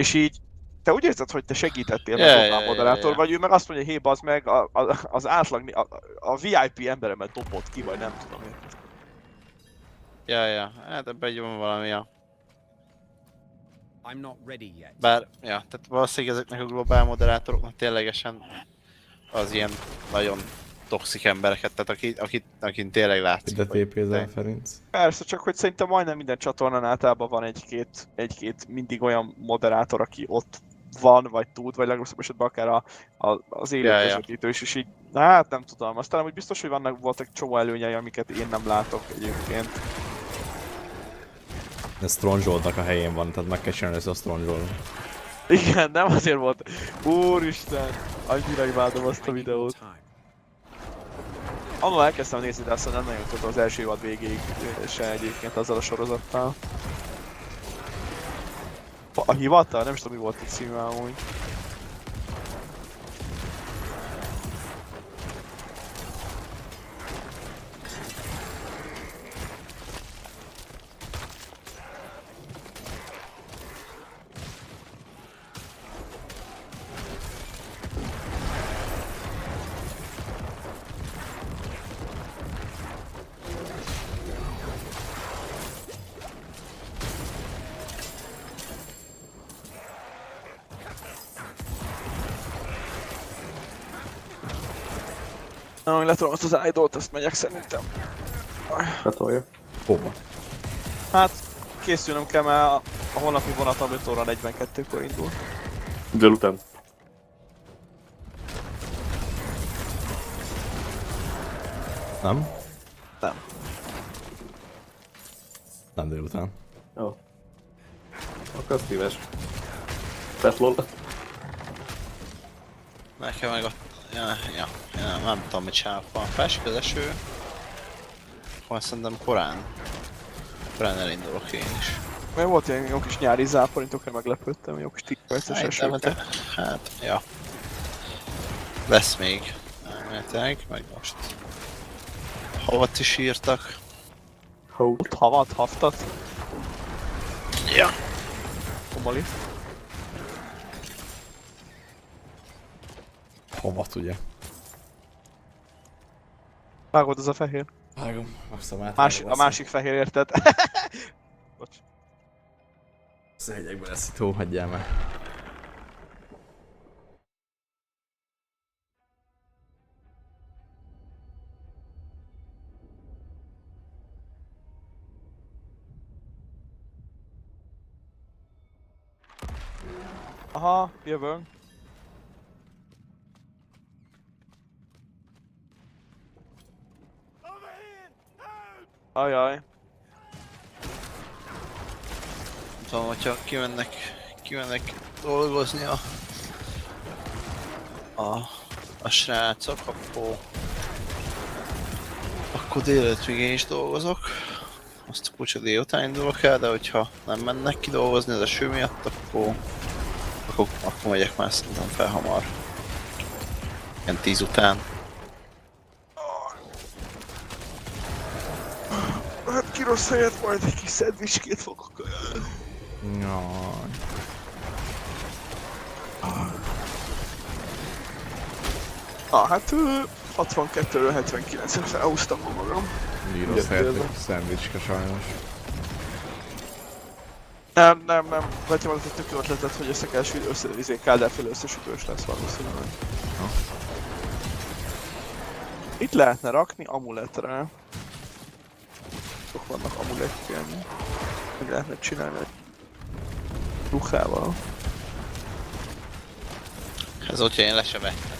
És így te úgy érzed, hogy te segítettél, Ja, meg ja, dobál ja, moderátor, ja. vagy ő meg azt mondja, hé, bazd meg, az átlag, a VIP emberemet dobott ki, vagy nem tudom én. Ja, ja. Hát ebben így van valami, ja. I'm not ready yet. Bár, ja, tehát valószínűleg ezeknek a globál moderátoroknak ténylegesen az ilyen nagyon toxik embereket, tehát akin tényleg látszik, Ide hogy TP-zel Ferenc. Persze, csak hogy szerintem majdnem minden csatornán általában van egy-két mindig olyan moderátor, aki ott van, vagy tud, vagy legrosszabb esetben akár az élő Ja, ja. közvetítő is, és így, hát nem tudom, aztán úgy biztos, hogy voltak csomó előnyei, amiket én nem látok egyébként. Ez Stronghold-nak a helyén van, tehát meg kell csinálni ezt a Stronghold. Igen, nem azért volt. Úristen, annyira imádom azt a videót. Annól elkezdtem nézni, de aztán nem nagyon tudtam az első évad végéig se egyébként azzal a sorozattal. A hivatal? Nem is tudom, mi volt a címe amúgy. Na, letolom azt az idolt, azt megyek szerintem. Katolja. Hova? Hát, készülnöm kell, mert a holnapi vonatom 5 óra 42-kor indul. Délután. Nem? Nem. Nem délután. Jó. Akkor az szíves. Petlol. Nekem meg a... Ja, nem tudom mit csinálok, van felsik az eső. Akkor szerintem korán elindulok én is. Mert volt ilyen jó kis nyári záporintokra, meglepődtem, jó kis 10 perces esőkkel. Hát, ja. Lesz még. Elméletileg, meg most. Havat is írtak. Hót. Ott havat, haftat, Ja. komali. Hovat ugye? Vágod az a fehér. Vágom, aztán A másik fehér, érted? Bocs. Szegyekbe lesz itt hó, hagyjál meg. Aha, jövünk. Ajaj. Nem tudom, hogyha kimennek dolgozni a srácok, akkor délelőtt még én is dolgozok. Azt kulcsa délután indulok el, de hogyha nem mennek ki dolgozni az eső miatt, akkor megyek már szerintem fel hamar. Ilyen 10 után. Hát ki rossz helyet, majd egy kis szendvicskét fogok ajánlani. Jaj. Hát 62-ről 79-re felhúztam magam. Rossz helyett szendvicska sajnos. Nem. Vettem az a tök ötletet, hogy össze kell kádárféle összesütős lesz valószínűleg. Itt lehetne rakni amuletre. Sok vannak amulettjén. Meg lehetne csinálni egy ruhával. Ez ott én le se vettem.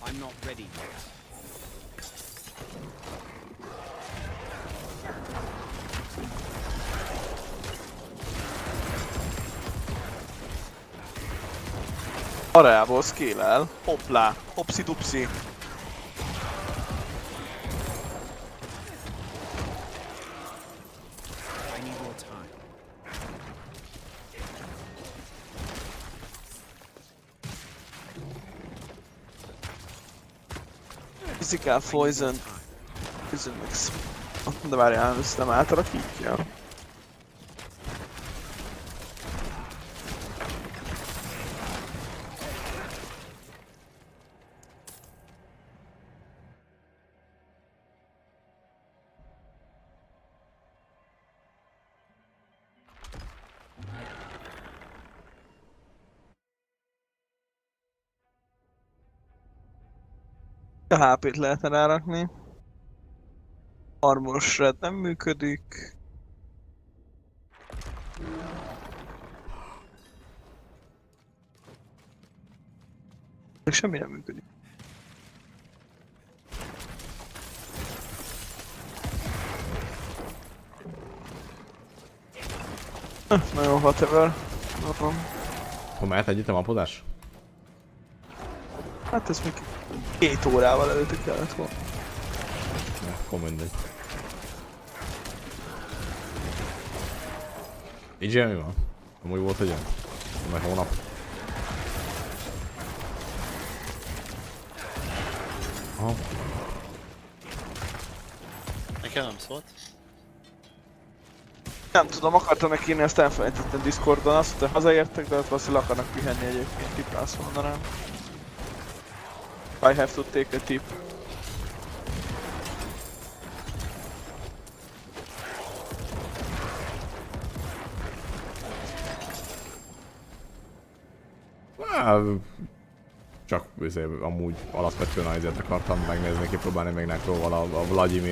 I'm not ready yet. Areából scale-el. Hoppla, hopsi-dupsi. I need more time. Physical poison. Poison mix. De várjál, ezt nem átalakítja. A HP-t lehetne rárakni. Armor shred nem működik. Semmi nem működik. Na jó, whatever. Akkor mehet együtt a mapodás? Hát ez még 2 órával előtte kellett volna. Ja, akkor mindegy. Így mi van? Amúgy volt egy olyan? Meg hónap. Aha. Nekem nem szólt. Nem tudom, akartam megírni, azt elfelejtettem Discordon, azt mondta, hazaértek, de ott valószínűleg akarnak pihenni egyébként, tip azt mondanám. I have to take a tip. Csak amúgy alapvetően azért akartam megnézni, kipróbálni még nekróval a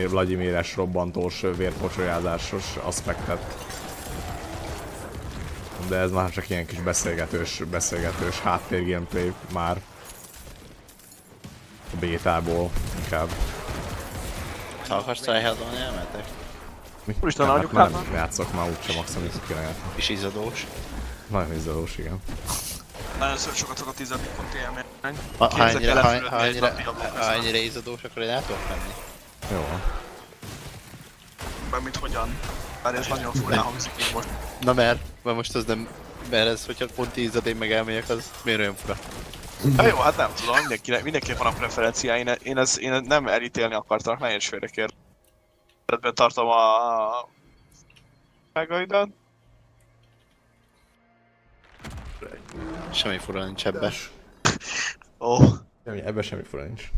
Vladimires robbantós, vérpocsolyázásos aspektet. De ez már csak ilyen kis beszélgetős háttér gameplay már. A bétából inkább. Ha akarsz tryhardolni, elmehetek. Úristen, Nem, anyuk hát már hát nem játszok már úgysem, maximum vissza kéne játszani. És izzadós. Nagyon izzadós, igen. nagyon sokat szokott 10 pont élmény. Ha ennyire izzadós, akkor én el tudok menni. Jó. Mint hogyan? Bár ez nagyon furán hangzik így most. Na mert most az nem... Mert ez, hogyha pont izzad, én meg elmegyek, az miért olyan fura? Hát jó, hát nem tudom, mindenkinek van a preferenciái, én nem elítélni akartam, ne érts félrekér. Szeretben tartom a... megaidat. Semmi fura nincs ebben. Ó. Ebben semmi fura nincs.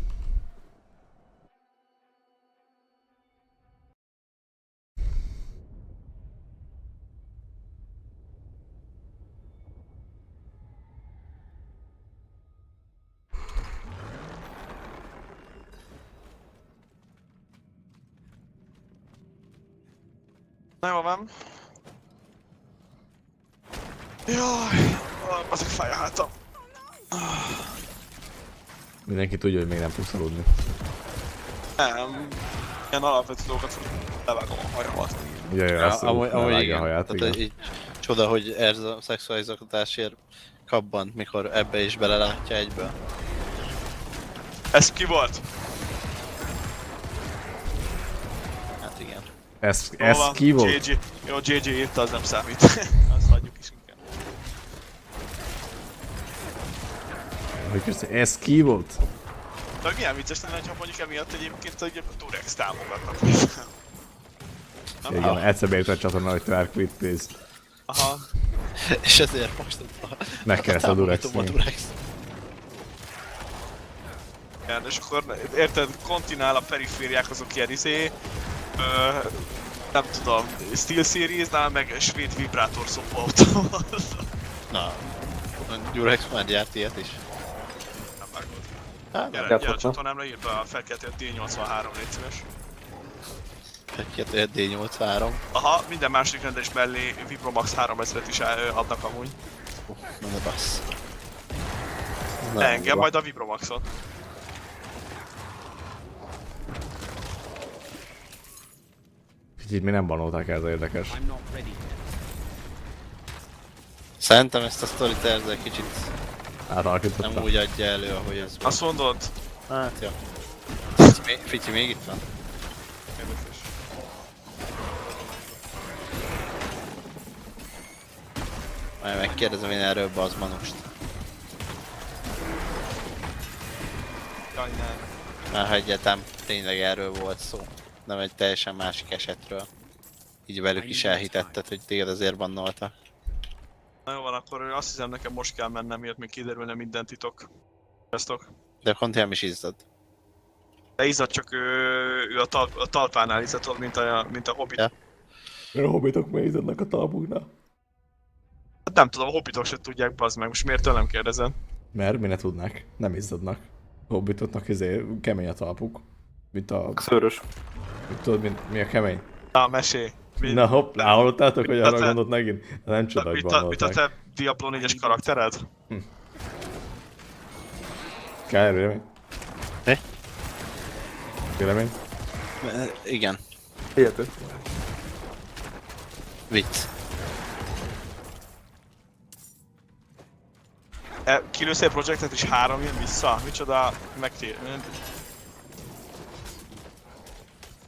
Na jó van. Jaj, azok fáj a hátam. Mindenki tudja, hogy még nem tudsz aludni. Nem, ilyen alapvető dolgokat levágom a hajamat. Ja, azt levágja a haját, igen. Tehát így csoda, hogy ez a szexuális zaklatásért kabbant, mikor ebbe is belelátja egyből. Ez ki volt? Hát igen. Ez ki volt? GG. Jó, GG írta, az nem számít. Azt hagyjuk is inkább. Hogy köszön, ez ki volt? De milyen vicces lenne, ha mondjuk emiatt egyébként a Durex támogatnak. Igen, egyszer beírta a csatorna, hogy Twerk quit, please. Aha. És ezért most Megkereszt a Durex. Igen, és akkor érted, kontinál a perifériák azok ilyen nem tudom, Steel Series-nál meg svéd vibrátor szopóautóval. Na, a Durex már gyárt ilyet is. Nem vágod. Hát, Gyere a csatornámra, írd be a felkeltett D83, légy szíves. egy D83. Aha, minden második rendes mellé Vibromax 3000-et is adnak amúgy. Na de bassz. Ne engem, majd a Vibromaxot. Kicsit mi nem banolták el, ez érdekes. I'm not ready yet. Szerintem ezt a sztorit egy kicsit Átalakítottam. nem úgy adja elő, ahogy ez van. Azt mondod? Hát ja. Fici még itt van? Érdekes. Majd megkérdezem én erről Bazmanust. Jaj, nem. Már ha egyáltalán tényleg erről volt szó. nem egy teljesen másik esetről. Így velük is elhitetted, hogy téged azért bannoltak. Na jó van, akkor azt hiszem nekem most kell mennem, miért még kiderülne minden titok. Sziasztok. De a Contiam is izzad. De izzad, csak ő a talpánál izzad, mint a Hobbit. Ja. A hobbitok miért izzadnak a talpuknál? Hát nem tudom, a Hobbitok se tudják, bazd meg, most miért tőlem kérdezed? Mert mi ne tudnák, nem izzadnak. A hobbitoknak kemény a talpuk. Mint a... Szőrös. Tudod, mi a kemény? Na, mesélj. Na hopp, hallottátok, hogy arra gondolt megint? Nem csoda, hogy Mit a bannolták. te Diablo 4-es karaktered? Kell vélemény? Mi? Vélemény? Igen, Hihető. vicc. Kilősz egy projektet és 3 jön vissza? Micsoda megtér...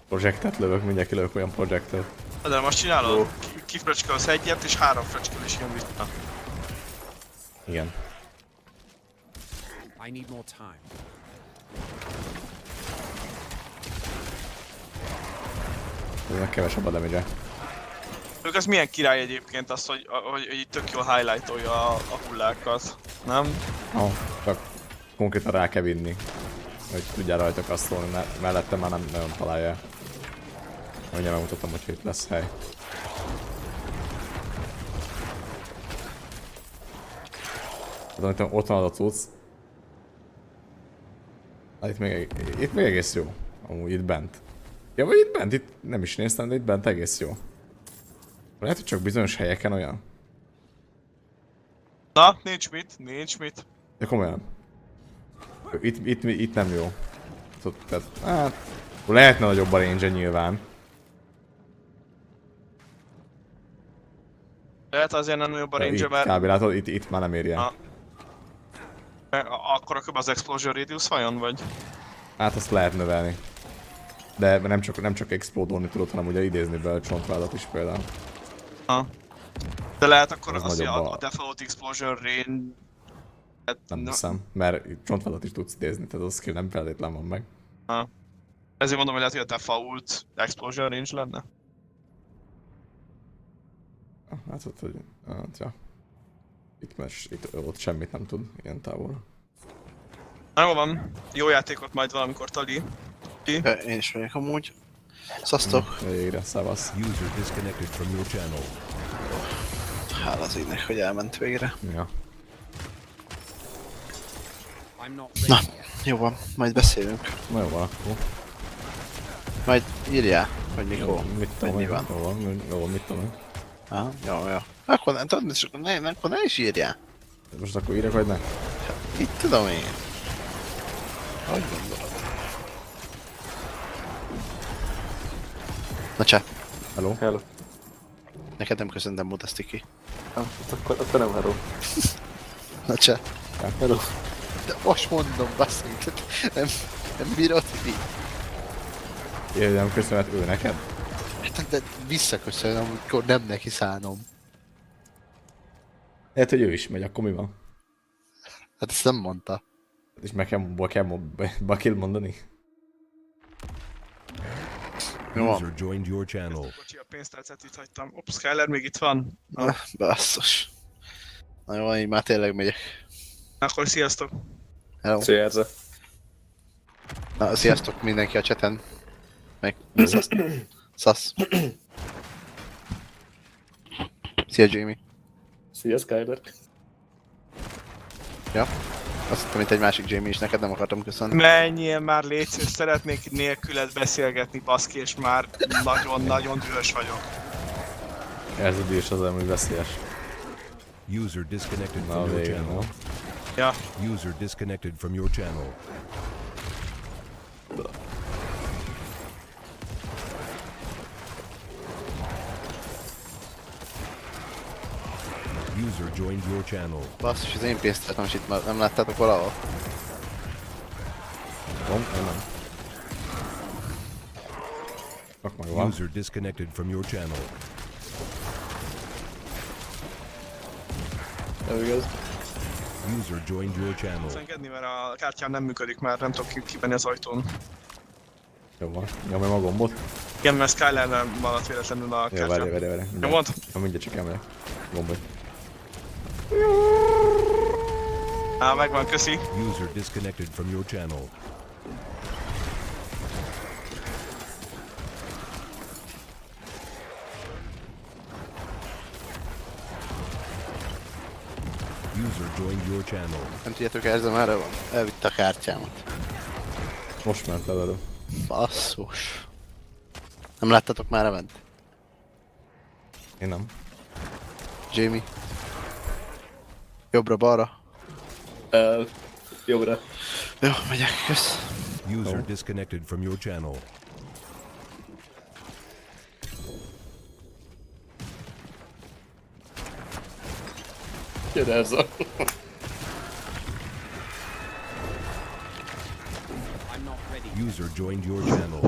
Projektet lövök, mindjárt kilövök olyan projektet. De most csinálod? Kifröcskelsz egyet és 3 fröcskelés jön vissza. Igen. I need more time. Ez kevesebb a damage-e. Ők az milyen király egyébként az, hogy így tök jól highlightolja a hullákat, nem? Csak konkrétan rá kell vinni. Hogy tudjál rajta kasztolni, mellette már nem nagyon találja. Mindjárt megmutatom, hogy itt lesz hely. Ott van az a cucc. Itt még egész jó. Amúgy itt bent. Ja, vagy itt bent, itt nem is néztem, de itt bent egész jó. Lehet, hogy csak bizonyos helyeken olyan. Na, nincs mit. De komolyan. Itt nem jó. Tehát, hát, lehetne nagyobb a range nyilván. Lehet azért nem jobb a range, Itt mert... kb. Látod, itt már nem ér ilyen. Akkor a az explosion radius vajon, vagy? Hát azt lehet növelni. De nem csak explodolni tudod, hanem ugye idézni be a csontvádat is például. De lehet akkor Az az, hogy nagyobb a default explosion range... Nem hiszem, mert csontvádat is tudsz idézni, tehát az skill nem feltétlen van meg. Ezért mondom, hogy lehet, hogy a default explosion range lenne. Hát ott, hogy... Hát, ja. Ott semmit nem tud ilyen távolra. Na jó van, jó játékot majd valamikor, Tali. Én is vagyok amúgy. Szasztok. Végre, szevasz. User disconnected from your channel. Hála az égnek, hogy elment végre. Ja. I'm not Na, ready yet. jó van, majd beszélünk. Na jó van akkor. Majd írjál, hogy mikor, Mit vagy tudom mi én? van. Jó van, mit tudom én? Aha, jó. Akkor nem tudod, akkor ne is írjál. Most akkor írjak, vagy ne? Itt tudom én. Hogy gondolod? Na csá, Hello? Hello. neked nem köszöntem Mutasztiki. Akkor nem hello. Na csá. Hello. De most mondom, basszunk, nem bírod ki. Én nem köszönhet ő neked? De visszaköszönöm, amikor nem neki szánom. Lehet, hogy ő is megy, akkor mi van? Hát ezt nem mondta. És meg kell mondani? Jó van. User joined your channel. Bocsi, a pénztárcát itt hagytam. Ops, Skyler még itt van. Basszus. Na jó, így már tényleg megyek. Akkor sziasztok! Hello. Szia, Erze. Na, sziasztok mindenki a chaten. Meg szasz. Szia Jamie. Szia, Skyler. Ja. Azt hittem, mint egy másik Jamie is, neked nem akartam köszönni. Menjél már, légy szíves, szeretnék nélküled beszélgetni, baszki, és már nagyon-nagyon dühös vagyok. Ez a díjas az amúgy veszélyes. User disconnected Na from your végén, channel. no? Ja, User disconnected from your channel. User joined your channel. Basszus, az én pénztárcám is itt már nem láttátok valahol? Nem. Csak meg van. User disconnected from your channel. Nem igaz. User joined your channel. tudsz engedni, mert a kártyám nem működik már, nem tudok kimenni az ajtón. Jó van, nyomjam a gombot. Igen, mert Skyler nem maradt véletlenül a Jó, kártya. várj. Jó mond? Ha mindjárt csak emelek. Gombot. Megvan, köszi. User disconnected from your channel. User joined your channel. Nem tudjátok, érzem, erre van. Elvitte a kártyámat. Most ment el elő. Basszus. Nem láttatok már event? Én nem. Jamie. Jobbra-balra. Jobbra. Jó, megyek, kösz. User disconnected from your channel. Gyere ezzel. User joined your channel.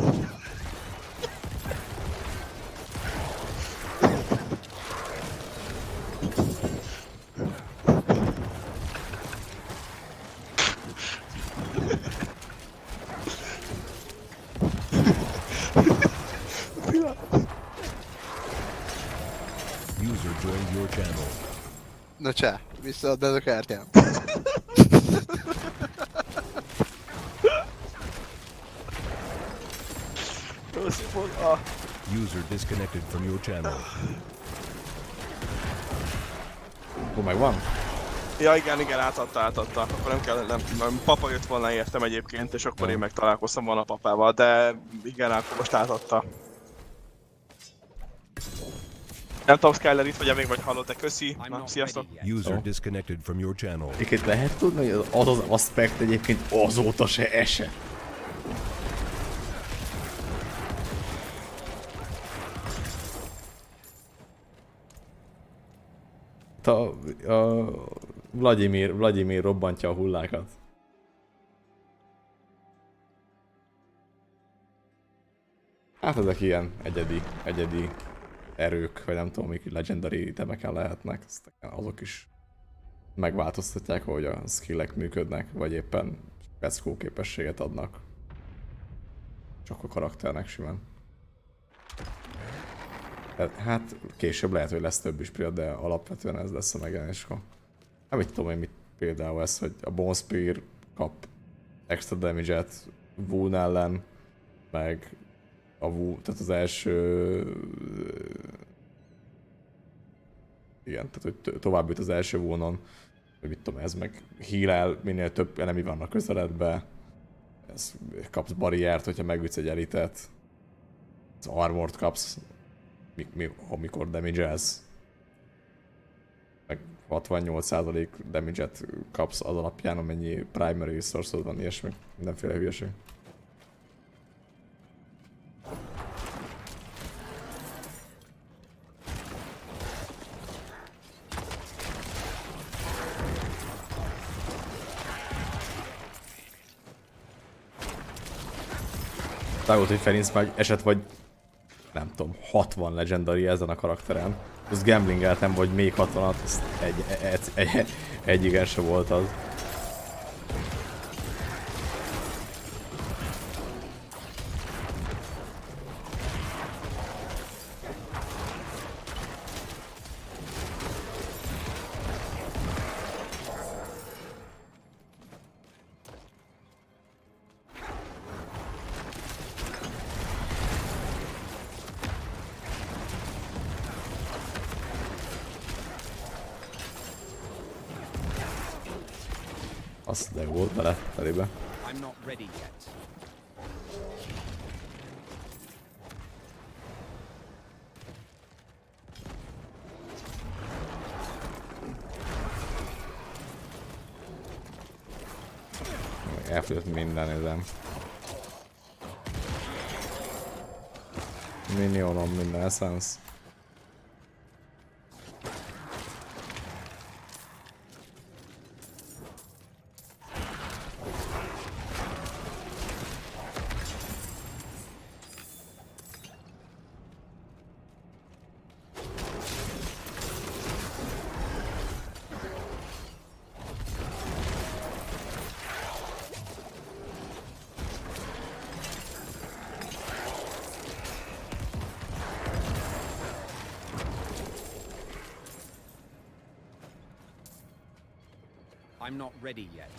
User joined your channel. Na csá, visszaadd a kártyám. User disconnected from your channel. Hú, megvan? Ja, igen, átadta. Akkor nem kell, nem, papa jött volna értem egyébként, és akkor én meg találkoztam volna a papával, de igen, akkor most átadta. Nem tudom, Skyler itt vagy még, vagy hallott-e? Köszi. Na, sziasztok. User disconnected from your channel. Egyébként lehet tudni, hogy az aspekt egyébként azóta se esett. A Vladimir robbantja a hullákat. Hát ezek ilyen egyedi erők, vagy nem tudom, mik legendary itemeken lehetnek, azok is megváltoztatják, hogy a skillek működnek, vagy éppen speckó képességet adnak. Csak a karakternek simán. Hát később lehet, hogy lesz több is például, de alapvetően ez lesz a megjelenéskor. Nem mit tudom én, mit például ez, hogy a Bone Spear kap extra damage-et Wound ellen, meg a tehát az első... Igen, tehát hogy tovább jut az első Woundon, hogy mit tudom ez, meg heal-el, minél több enemi van a közeledbe. Ez, kapsz barriert, hogyha megütsz egy elitet. Az armort kapsz, amikor damage-elsz. Meg 68% damage-et kapsz az alapján, amennyi primary resource-od van, ilyesmi, mindenféle hülyeség. Tágolt, hogy Ferenc meg esett vagy, nem tudom, 60 legendary ezen a karakteren. Azt gamblingeltem, vagy még 60-at, azt egy igen se volt az. Azt de volt bele, felébe. I'm not ready yet. Elfogyott minden ezen. Minionom, minden essence. I'm not ready yet.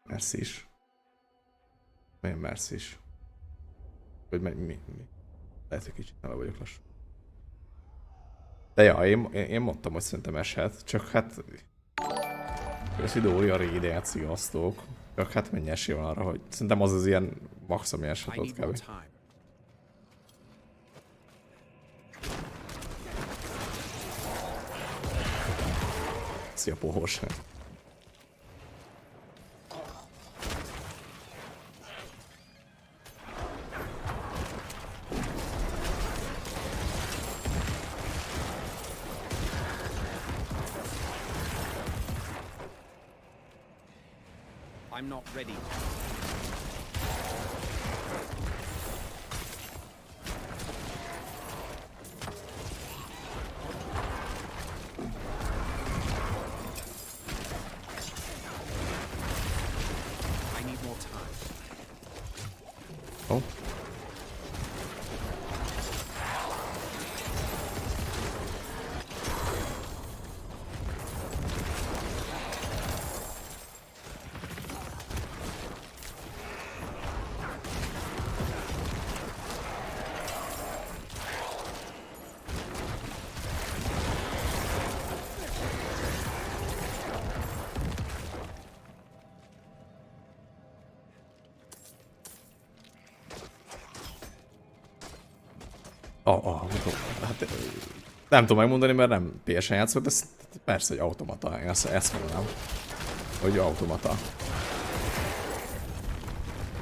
Merci is. Milyen merci is. Vagy mi? Lehet, hogy kicsit neve vagyok lassú. De ja, én mondtam, hogy szerintem eshet, csak hát... Ez videó olyan régen, sziasztok. Csak hát mennyi esély van arra, hogy... Szerintem az az ilyen max, ami eshet ott kb. Szia, pohós. I'm not ready. I need more time. Oh. Hát nem tudom megmondani, mert nem PS-en játszott, de persze, hogy automata. Én ezt mondanám, hogy automata.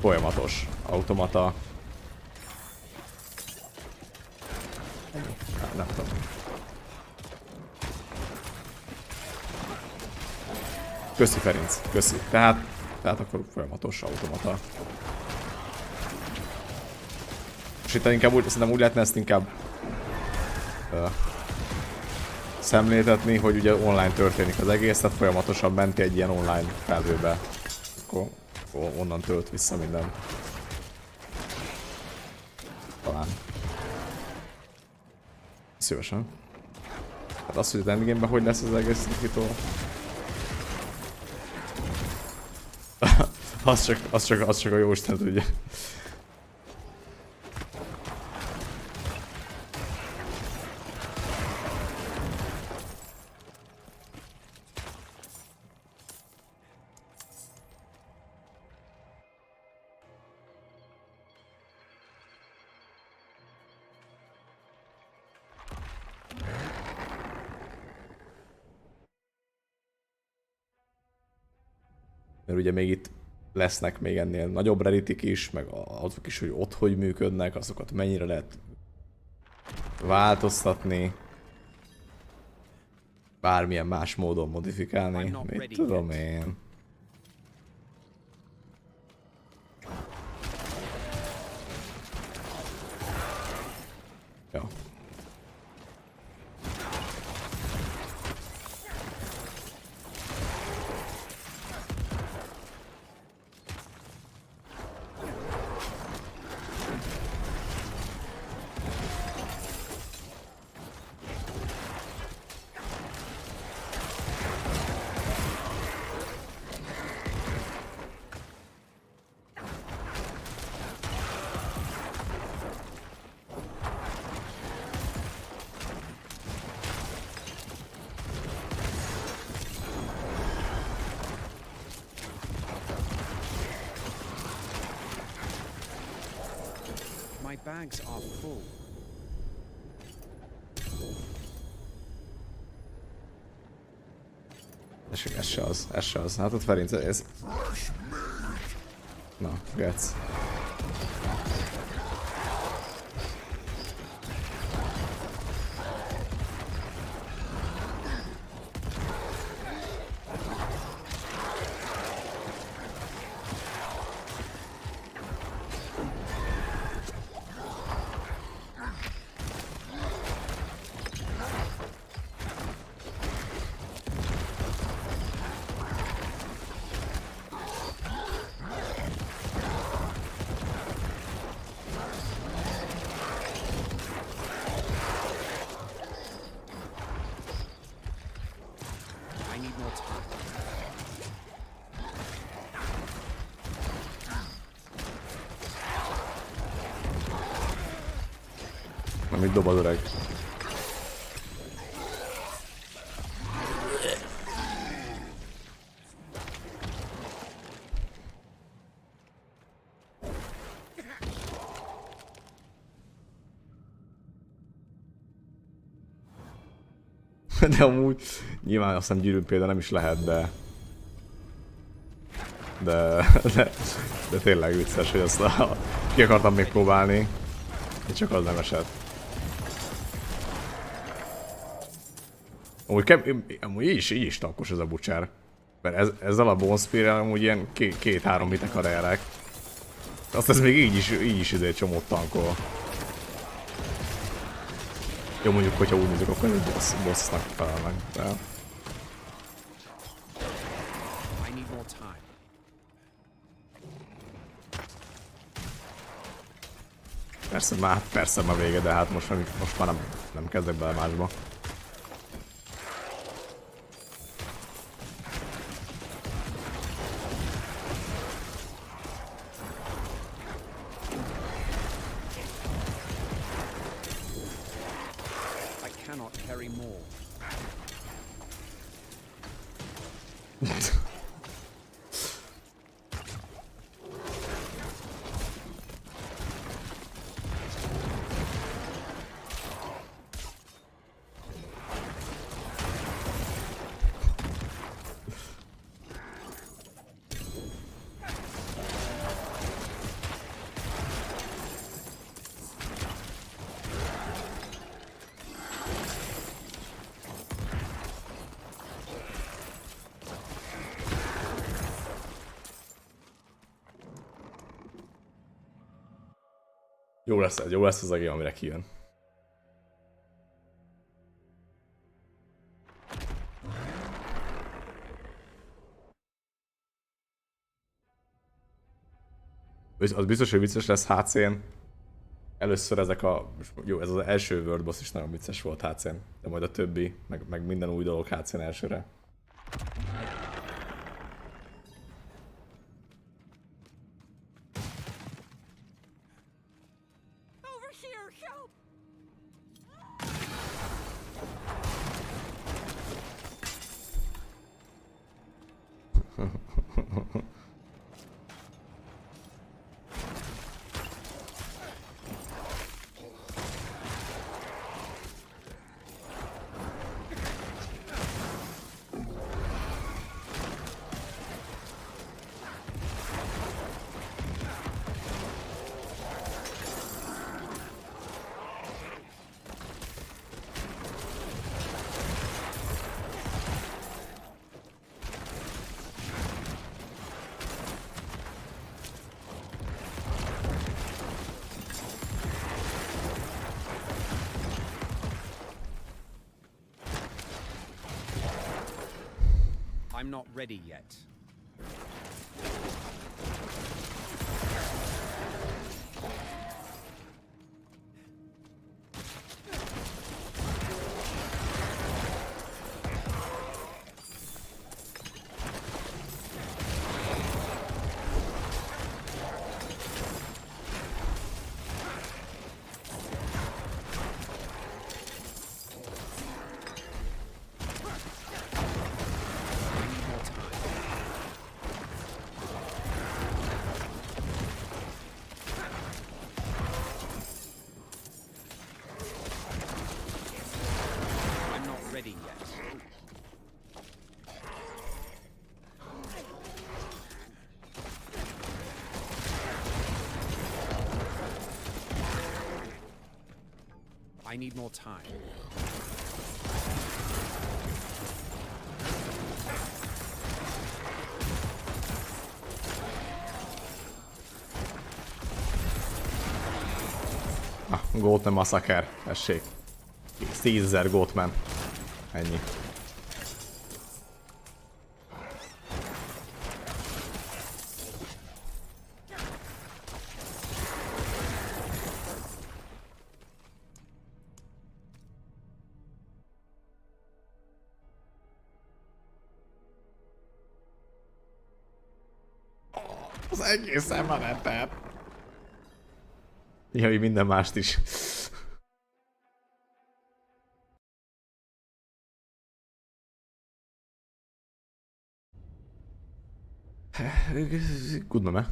Folyamatos automata. Nem tudom. Köszi Ferenc, köszi. Tehát akkor folyamatos automata. És itt inkább szerintem úgy lehetne ezt inkább szemléltetni, hogy ugye online történik az egész, tehát folyamatosan menti egy ilyen online felhőbe. Akkor onnan tölt vissza minden. Talán. Szívesen. Hát az, hogy az endgame-ben hogy lesz az egész nyitó. az csak a jóisten tudja. Mert ugye még itt lesznek még ennél nagyobb redditik is, meg azok is, hogy ott hogy működnek, azokat mennyire lehet változtatni, bármilyen más módon modifikálni, mit tudom én. Ja. My bags are full. Ez se az. Hát ott Ferenc, ez... Na, gec. I need more time. Na, mit dob az öreg? De amúgy nyilván azt hiszem gyűrűn például nem is lehet, de tényleg vicces, hogy azt ki akartam még próbálni, és csak az nem esett. Amúgy így is tankos ez a bucsár. Mert ezzel a Bone Spear-rel amúgy ilyen 2-3 hitek a rare-ek. Azt ez még így is egy csomót tankol. Jó, mondjuk, hogyha úgy nézzük, akkor egy bossnak felelnek, de... I need more time. Persze már vége, de hát most már nem kezdek bele másba. I cannot carry more. Jó lesz az a game, amire kijön. Az biztos, hogy vicces lesz HC-n. Először ezek a... Jó, ez az első World Boss is nagyon vicces volt HC-n, de majd a többi, meg minden új dolog HC-n elsőre. I'm not ready yet. I need more time. Goatman Massacre, tessék. 10 000 Goatman. Ennyi. Az egészen van ebben. Jaj, minden mást is. Good meme.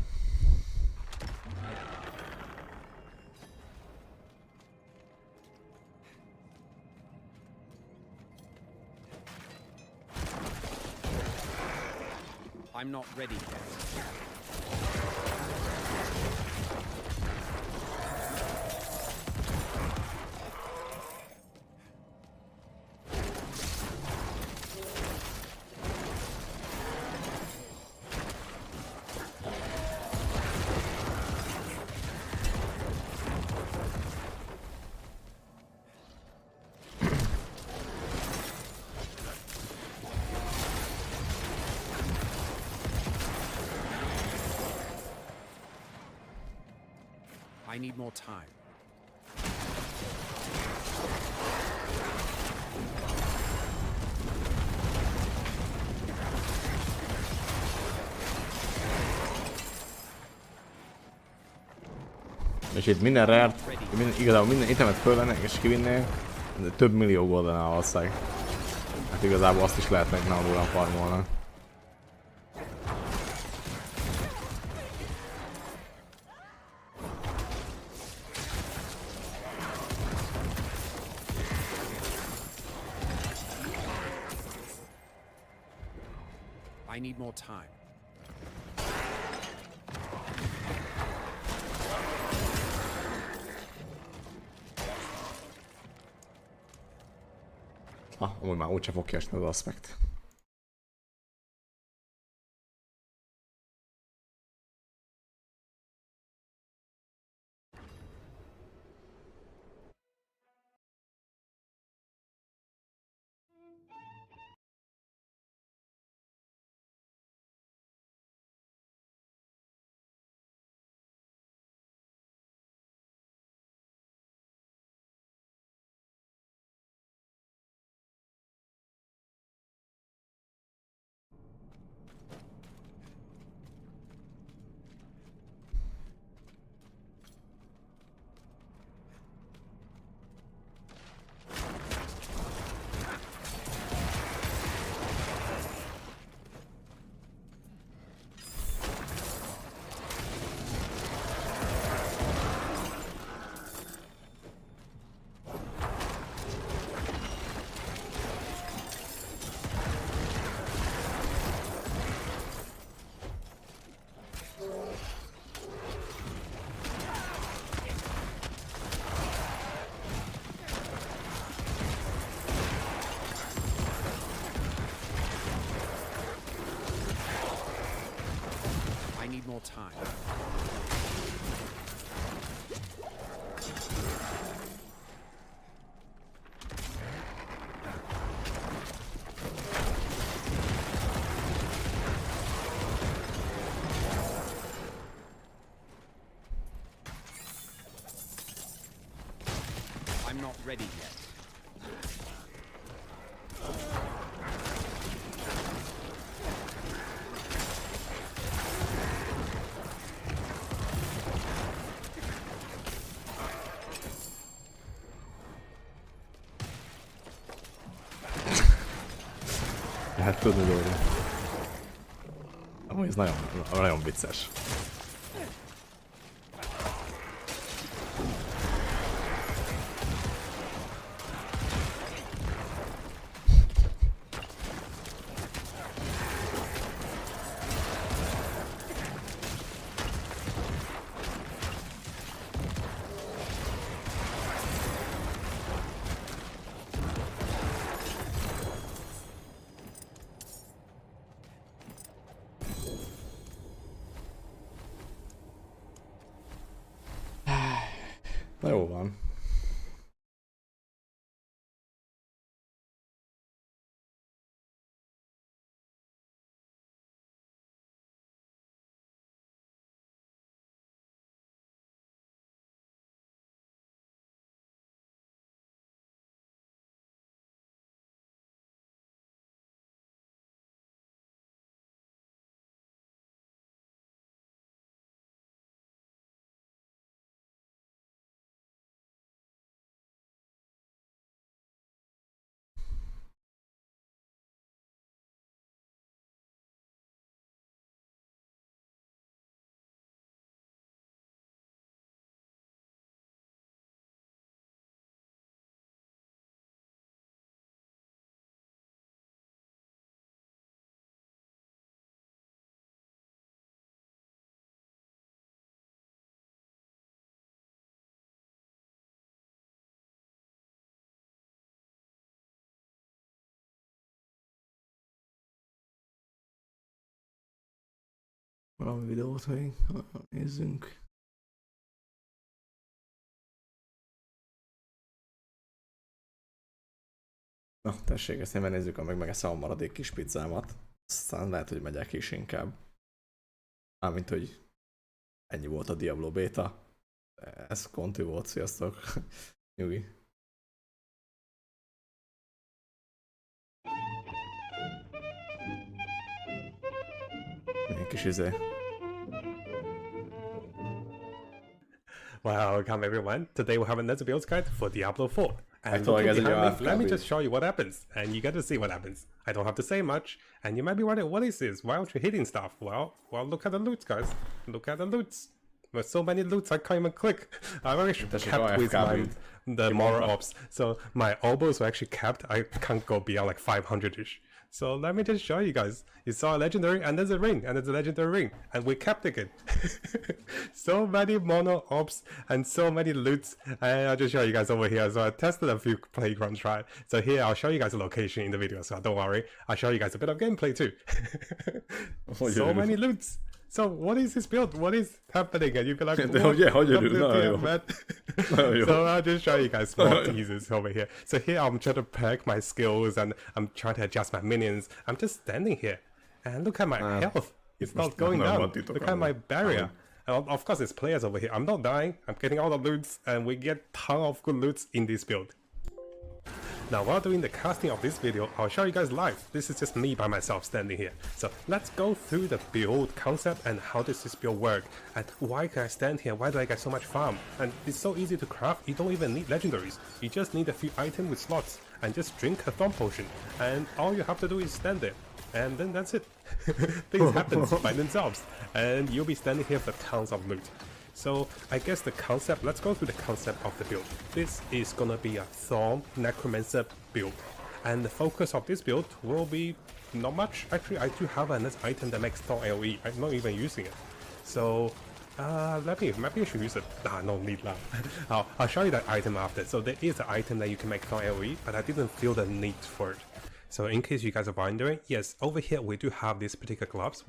I'm not ready yet. I need more time. És itt minden rare, igazából minden itemet fölvennek és kivinnék, de több millió goldenál valószínűleg. Hát igazából azt is lehetnek nálam farmolni. I need more time. Amúgy már úgyse fog kiesni az aspekt. I need more time. I'm not ready yet. Lehet tudni dolgozni. Amúgy ez nagyon vicces. Na jó van. Valami videót még nézzünk. Na, tessék, ezt én megnézzük, amíg megeszem a maradék kis pizzámat. Aztán lehet, hogy megyek is inkább. Mármint, hogy ennyi volt a Diablo beta. Ez konti volt, sziasztok. Nyugi. Milyen kis izé. Welcome everyone. Today we'll have another build guide for Diablo 4. And thought I looking guys behind you me, let me are just show you what happens, and you get to see what happens. I don't have to say much, and you might be wondering, what is this? Why aren't you hitting stuff? Well, look at the loots, guys. Look at the loots. There's so many loots I can't even click. I'm actually kept with the moral ops, so my elbows were actually kept. I can't go beyond like 500-ish. So let me just show you guys. You saw a legendary, and there's a ring, and there's a legendary ring, and we kept it. So many mono ops and so many loots, and I'll just show you guys over here. So I tested a few playgrounds, right? So here I'll show you guys the location in the video, so don't worry. I'll show you guys a bit of gameplay too. So many loots. So what is this build? What is happening? And you'd be like, what? Yeah, how you do? Man. So I'll just show you guys small teasers over here. So here I'm trying to pack my skills and I'm trying to adjust my minions. I'm just standing here and look at my health. It's not going down. Look at my barrier. And of course there's players over here. I'm not dying. I'm getting all the loots and we get ton of good loots in this build. Now while doing the casting of this video, I'll show you guys live. This is just me by myself standing here. So let's go through the build concept and how does this build work and why can I stand here, why do I get so much farm? And it's so easy to craft, you don't even need legendaries. You just need a few items with slots and just drink a thorn potion. And all you have to do is stand there. And then that's it. Things happen by themselves. And you'll be standing here for tons of loot. So I guess the concept, let's go through the concept of the build. This is gonna be a Thorn Necromancer build. And the focus of this build will be not much. Actually, I do have another item that makes Thorn AoE. I'm not even using it. So maybe I should use it. No need lah. I'll show you that item after. So there is an item that you can make Thorn AoE, but I didn't feel the need for it. So in case you guys are wondering, yes, over here we do have this particular gloves.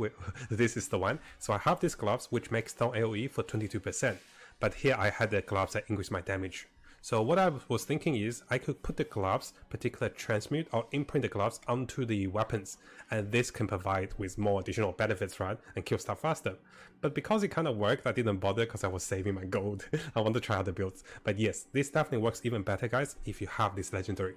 This is the one. So I have this gloves which makes Thorn AoE for 22%. But here I had the gloves that increase my damage. So what I was thinking is I could put the gloves, particular transmute or imprint the gloves onto the weapons. And this can provide with more additional benefits, right? And kill stuff faster. But because it kind of worked, I didn't bother because I was saving my gold. I want to try other builds. But yes, this definitely works even better, guys, if you have this legendary.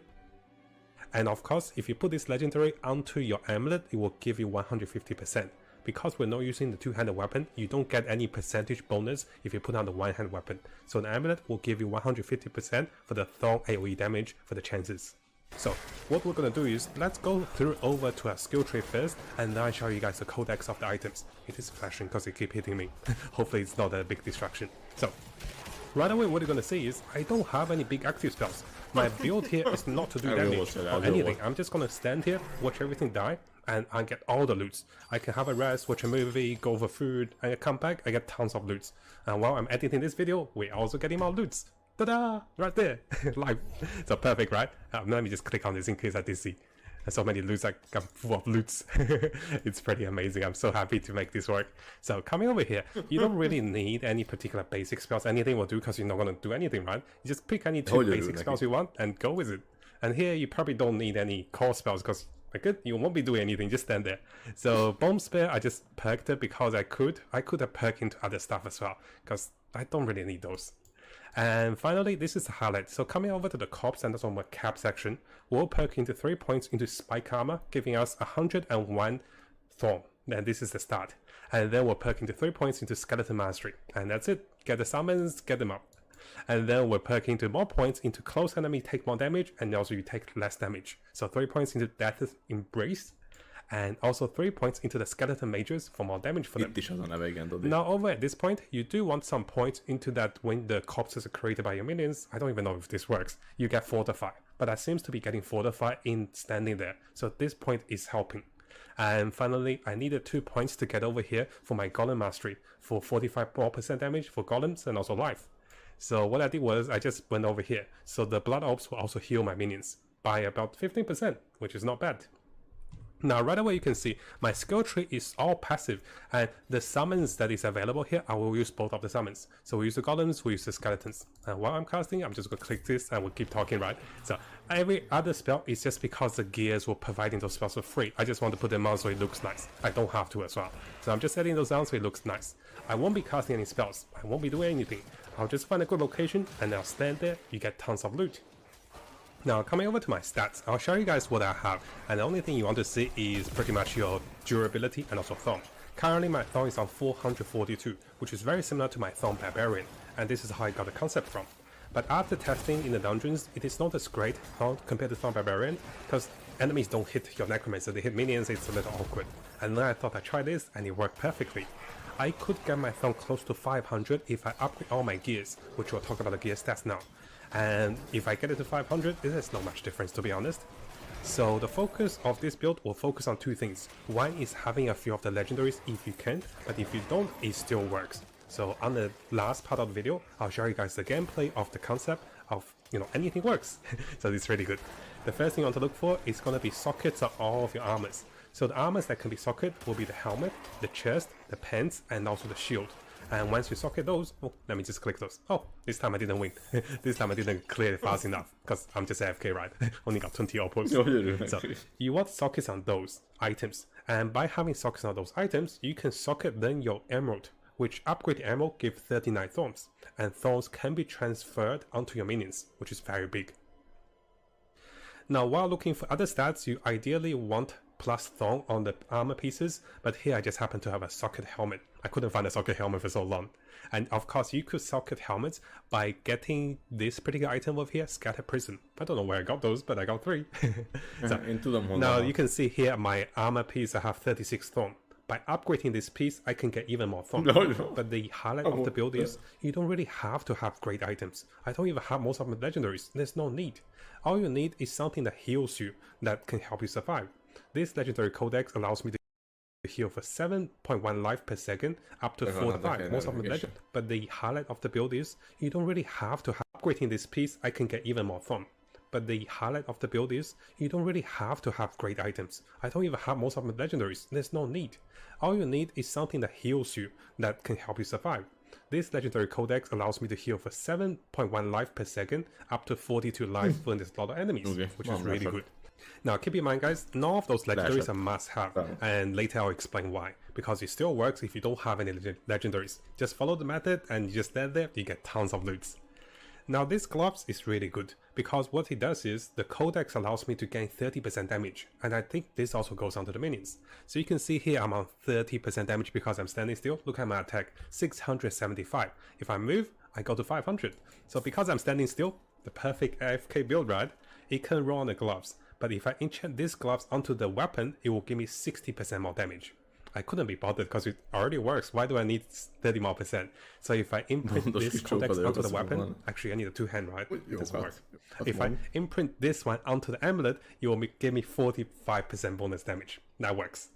And of course, if you put this legendary onto your amulet, it will give you 150%. Because we're not using the two-handed weapon, you don't get any percentage bonus if you put on the one-hand weapon. So the amulet will give you 150% for the Thorn AoE damage for the chances. So what we're gonna do is, let's go through over to our skill tree first, and then I'll show you guys the codex of the items. It is flashing because it keeps hitting me. Hopefully it's not a big distraction. So, right away what you're gonna see is, I don't have any big active spells. My build here is not to do damage or anything. I'm just gonna stand here, watch everything die, and I get all the loots. I can have a rest, watch a movie, go for food, and I come back, I get tons of loots. And while I'm editing this video, we're also getting more loots. Ta-da! Right there! Live! So perfect, right? Let me just click on this in case I did see. and so many loots, like I'm full of loots. It's pretty amazing. I'm so happy to make this work. So coming over here, you don't really need any particular basic spells. Anything will do because you're not going to do anything, right? You just pick any two basic spells you want and go with it. And here you probably don't need any core spells because you won't be doing anything, just stand there. So Bomb Spear, I just perked it because I could have perked into other stuff as well, because I don't really need those. And finally, this is the highlight. So coming over to the corpse and also my cap section, we'll perk into 3 points into Spike Armor, giving us 101 Thorn. And this is the start. And then we'll perk into 3 points into Skeleton Mastery. And that's it. Get the summons, get them up. And then we're perking into more points into close enemy take more damage, and also you take less damage. So 3 points into Death's Embrace, and also 3 points into the Skeleton Mages for more damage for them. Itt is az a neve, igen, Dodi. Now over at this point, you do want some points into that when the corpses are created by your minions. I don't even know if this works. You get Fortify, but I seems to be getting Fortify in standing there. So this point is helping. And finally, I needed 2 points to get over here for my Golem Mastery for 45% damage for Golems and also life. So what I did was I just went over here. So the Blood Orbs will also heal my minions by about 15%, which is not bad. Now right away you can see my skill tree is all passive, and the summons that is available here, I will use both of the summons. So we use the golems, we use the skeletons. And while I'm casting, I'm just going to click this and we'll keep talking, right? So every other spell is just because the gears were providing those spells for free. I just want to put them on so it looks nice. I don't have to as well. So I'm just setting those down so it looks nice. I won't be casting any spells. I won't be doing anything. I'll just find a good location and I'll stand there. You get tons of loot. Now coming over to my stats, I'll show you guys what I have, and the only thing you want to see is pretty much your durability and also Thorn. Currently my Thorn is on 442, which is very similar to my Thorn Barbarian, and this is how I got the concept from. But after testing in the dungeons, it is not as great Thorn compared to Thorn Barbarian, because enemies don't hit your Necromancer, they hit minions, it's a little awkward. And then I thought I'd try this, and it worked perfectly. I could get my Thorn close to 500 if I upgrade all my gears, which we'll talk about the gear stats now. And if I get it to 500, there's not much difference, to be honest. So the focus of this build will focus on 2 things. One is having a few of the legendaries if you can, but if you don't, it still works. So on the last part of the video, I'll show you guys the gameplay of the concept of, anything works. So it's really good. The first thing you want to look for is going to be sockets of all of your armors. So the armors that can be socket will be the helmet, the chest, the pants, and also the shield. And once you socket those, let me just click those. Oh, this time I didn't win. This time I didn't clear it fast enough, because I'm just AFK, right? Only got 20 outposts. So you want sockets on those items. And by having sockets on those items, you can socket then your emerald, which upgrade emerald give 39 thorns. And thorns can be transferred onto your minions, which is very big. Now while looking for other stats, you ideally want plus thorn on the armor pieces, but here I just happen to have a socket helmet. I couldn't find a socket helmet for so long. And of course you could socket helmets by getting this particular item over here, Scatter Prison. I don't know where I got those, but I got 3. So, now you can see here my armor piece, I have 36 thorn. By upgrading this piece, I can get even more thorn. But the highlight of the build is, you don't really have to have great items. I don't even have most of my legendaries, there's no need. All you need is something that heals you, that can help you survive. This legendary codex allows me to heal for 7.1 life per second, up to 45, most of my legend. But the highlight of the build is, you don't really have to have upgrading this piece, I can get even more thorn. But the highlight of the build is, you don't really have to have great items. I don't even have most of my legendaries, there's no need. All you need is something that heals you, that can help you survive. This legendary codex allows me to heal for 7.1 life per second, up to 42 life when there's a lot of enemies, which is really good. Now keep in mind guys, none of those legendaries are must-have, and later I'll explain why. Because it still works if you don't have any legendaries. Just follow the method and you just stand there, you get tons of loots. Now this gloves is really good, because what it does is, the codex allows me to gain 30% damage, and I think this also goes on to the minions. So you can see here I'm on 30% damage because I'm standing still. Look at my attack, 675. If I move, I go to 500. So because I'm standing still, the perfect AFK build, right? It can roll on the gloves. But if I enchant these gloves onto the weapon, it will give me 60% more damage. I couldn't be bothered because it already works. Why do I need 30 more percent? So if I imprint this codex onto the weapon, actually I need a 2-hand, right? It doesn't work. If I imprint this one onto the amulet, it will give me 45% bonus damage. That works.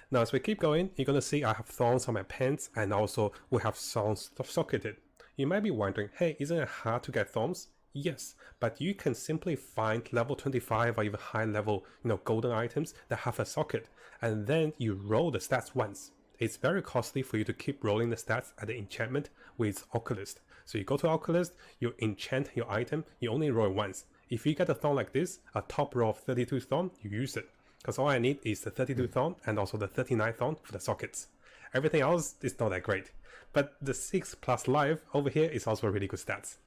Now as we keep going, you're going to see I have thorns on my pants, and also we have thorns socketed. You might be wondering, hey, isn't it hard to get thorns? Yes, but you can simply find level 25 or even high level, golden items that have a socket, and then you roll the stats once. It's very costly for you to keep rolling the stats at the enchantment with Oculist. So you go to Oculist, you enchant your item, you only roll once. If you get a thorn like this, a top row of 32 thorn, you use it. Because all I need is the 32 thorn and also the 39 thorn for the sockets. Everything else is not that great. But the 6 plus life over here is also really good stats.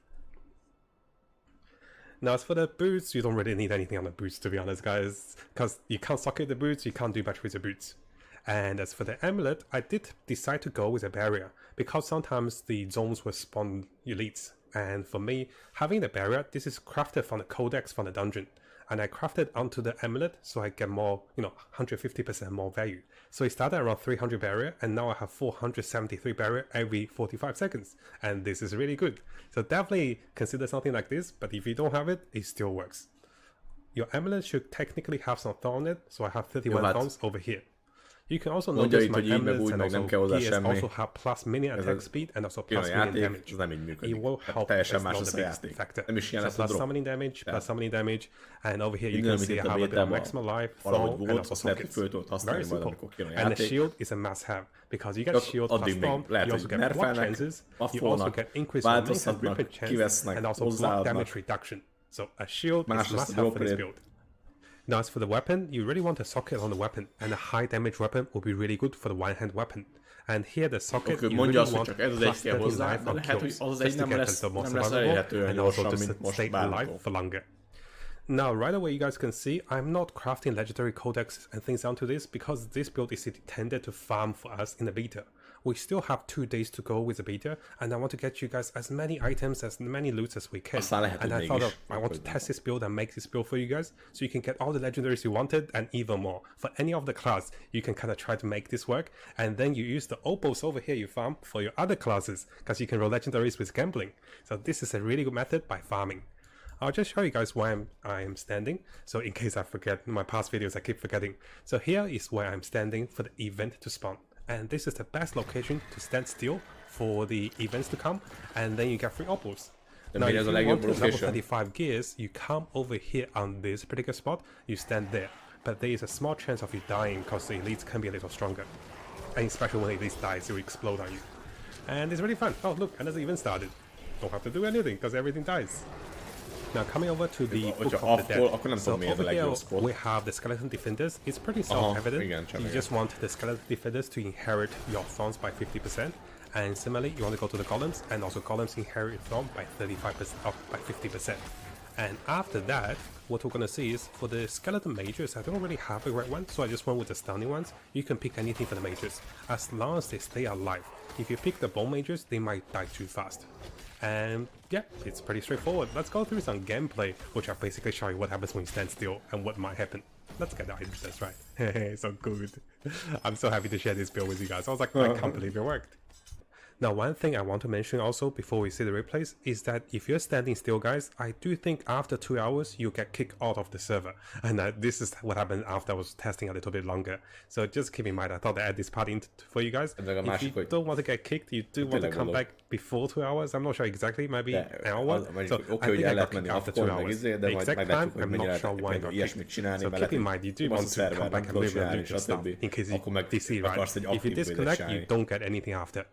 Now as for the boots, you don't really need anything on the boots, to be honest guys. Because you can't socket the boots, you can't do much with the boots. And as for the amulet, I did decide to go with a barrier, because sometimes the zones will spawn elites. And for me, having the barrier, this is crafted from the codex from the dungeon. And I crafted onto the amulet so I get more, 150% more value. So it started around 300 barrier, and now I have 473 barrier every 45 seconds. And this is really good. So definitely consider something like this, but if you don't have it, it still works. Your amulet should technically have some thorn in it, so I have 31 thorns over here. You can also notice my amulets and also gears also have plus minion attack speed and also plus minion damage. It will help as not the biggest factor. So plus summoning damage, and over here you can see I have a bit of maximum life, thorn, and also sockets. Very simple. And the shield is a must-have, because you get shield plus thorn, you also get block chances, you also get increased momentum and ripple chance, and also block damage reduction. So a shield is a must-have for this build. Now as for the weapon, you really want a socket on the weapon, and a high damage weapon will be really good for the one-hand weapon. And here the socket, you really want plus 30 life on kills, just to get the most survivable, and also to stay alive for longer. Now right away you guys can see, I'm not crafting legendary codex and things onto this, because this build is intended to farm for us in the beta. We still have 2 days to go with the beta, and I want to get you guys as many items, as many loots as we can. And I thought I want to test this build and make this build for you guys, so you can get all the legendaries you wanted and even more. For any of the class, you can kind of try to make this work, and then you use the opals over here you farm for your other classes, because you can roll legendaries with gambling. So this is a really good method by farming. I'll just show you guys where I am standing, so in case I forget, in my past videos I keep forgetting. So here is where I'm standing for the event to spawn. And this is the best location to stand still for the events to come, and then you get free opals. Now if you want to level 35 gears, you come over here on this particular spot, you stand there. But there is a small chance of you dying because the elites can be a little stronger. And especially when elites dies, it will explode on you. And it's really fun. Oh look, another event started. Don't have to do anything because everything dies. Now coming over to the Book of the Dead, so over here we have the Skeleton Defenders. It's pretty self-evident, you just want the Skeleton Defenders to inherit your thorns by 50%, and similarly you want to go to the Golems, and also Golems inherit thorn by 35%, up by 50%. And after that, what we're going to see is, for the Skeleton Mages, I don't really have a great one, so I just went with the Stunning ones. You can pick anything for the Mages, as long as they stay alive. If you pick the Bone Mages, they might die too fast. And yeah, it's pretty straightforward. Let's go through some gameplay, which I'll basically show you what happens when you stand still and what might happen. Let's get the items, that's right. So good. I'm so happy to share this build with you guys. I was like, I can't believe it worked. Now one thing I want to mention also before we see the replays is that if you're standing still guys, I do think after 2 hours you get kicked out of the server, and this is what happened after I was testing a little bit longer. So just keep in mind, I thought I'd add this part in for you guys. If you don't want to get kicked, you do want to come back before 2 hours. I'm not sure exactly, maybe an hour. So I think I got kicked after 2 hours. The exact time, I'm not sure why I got kicked. So keep in mind, you do want to come back and live and loot your stuff in case you DC, right? If you disconnect, you don't get anything after.